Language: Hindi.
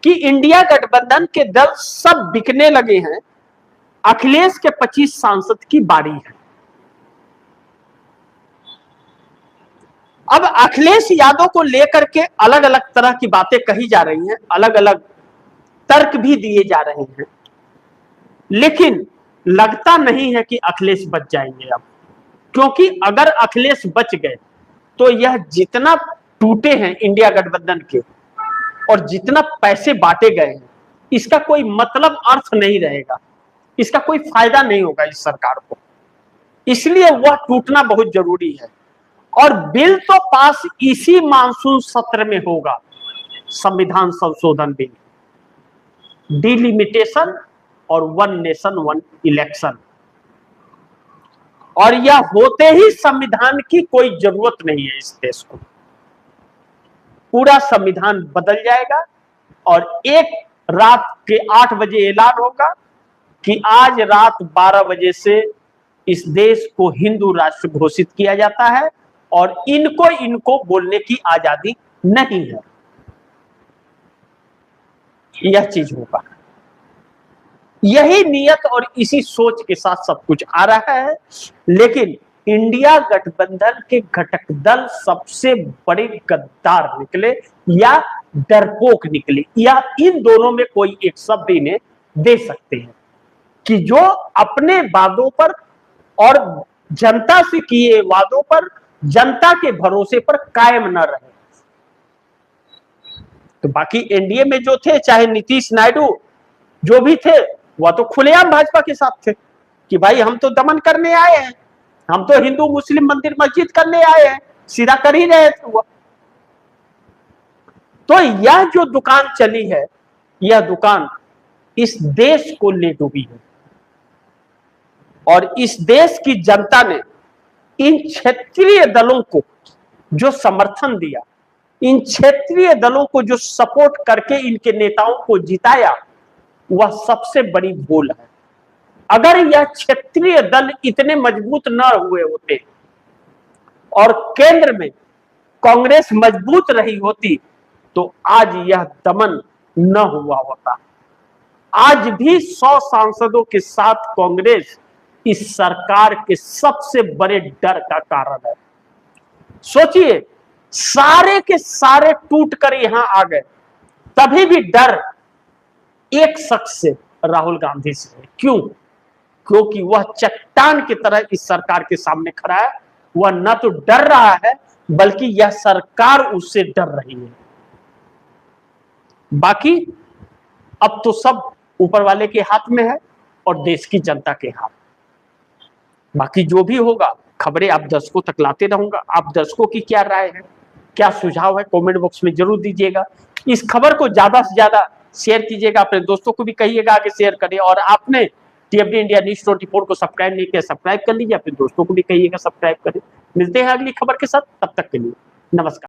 कि इंडिया गठबंधन के दल सब बिकने लगे हैं, अखिलेश के 25 सांसद की बारी है। अब अखिलेश यादव को लेकर के अलग अलग तरह की बातें कही जा रही हैं, अलग अलग तर्क भी दिए जा रहे हैं, लेकिन लगता नहीं है कि अखिलेश बच जाएंगे अब, क्योंकि अगर अखिलेश बच गए तो यह जितना टूटे हैं इंडिया गठबंधन के और जितना पैसे बांटे गए हैं, इसका कोई मतलब अर्थ नहीं रहेगा, इसका कोई फायदा नहीं होगा इस सरकार को। इसलिए वह टूटना बहुत जरूरी है। और बिल तो पास इसी मानसून सत्र में होगा, संविधान संशोधन बिल, डिलिमिटेशन और वन नेशन वन इलेक्शन। और यह होते ही संविधान की कोई जरूरत नहीं है इस देश को, पूरा संविधान बदल जाएगा और एक रात के 8 बजे ऐलान होगा कि आज रात 12 बजे से इस देश को हिंदू राष्ट्र घोषित किया जाता है और इनको बोलने की आजादी नहीं है। यह चीज होगा, यही नियत और इसी सोच के साथ सब कुछ आ रहा है। लेकिन इंडिया गठबंधन के घटक दल सबसे बड़े गद्दार निकले या डरपोक निकले, या इन दोनों में कोई एक शब्द इन्हें दे सकते हैं कि जो अपने वादों पर और जनता से किए वादों पर, जनता के भरोसे पर कायम न रहे। तो बाकी एनडीए में जो थे, चाहे नीतीश नायडू जो भी थे, वह तो खुलेआम भाजपा के साथ थे कि भाई हम तो दमन करने आए हैं, हम तो हिंदू मुस्लिम मंदिर मस्जिद करने आए हैं, सीधा कर ही रहे थे वह। तो यह जो दुकान चली है, यह दुकान इस देश को ले डूबी है और इस देश की जनता ने इन क्षेत्रीय दलों को जो समर्थन दिया, इन क्षेत्रीय दलों को जो सपोर्ट करके इनके नेताओं को जिताया, वह सबसे बड़ी भूल है। अगर यह क्षेत्रीय दल इतने मजबूत न हुए होते और केंद्र में कांग्रेस मजबूत रही होती तो आज यह दमन न हुआ होता। आज भी 100 सांसदों के साथ कांग्रेस इस सरकार के सबसे बड़े डर का कारण है। सोचिए, सारे के सारे टूट कर यहां आ गए, तभी भी डर एक शख्स से, राहुल गांधी से है। क्यों? क्योंकि वह चट्टान की तरह इस सरकार के सामने खड़ा है। वह न तो डर रहा है, बल्कि यह सरकार उससे डर रही है। बाकी अब तो सब ऊपर वाले के हाथ में है और देश की जनता के हाथ। बाकी जो भी होगा, खबरें आप दर्शकों तक लाते रहूंगा। आप दर्शकों की क्या राय है, क्या सुझाव है, कमेंट बॉक्स में जरूर दीजिएगा। इस खबर को ज्यादा से ज्यादा शेयर कीजिएगा, अपने दोस्तों को भी कहिएगा आगे शेयर करें। और आपने टीएफडी इंडिया न्यूज़ 24 को सब्सक्राइब नहीं किया, सब्सक्राइब कर लीजिए, अपने दोस्तों को भी कहिएगा सब्सक्राइब करें। मिलते हैं अगली खबर के साथ, तब तक के लिए नमस्कार।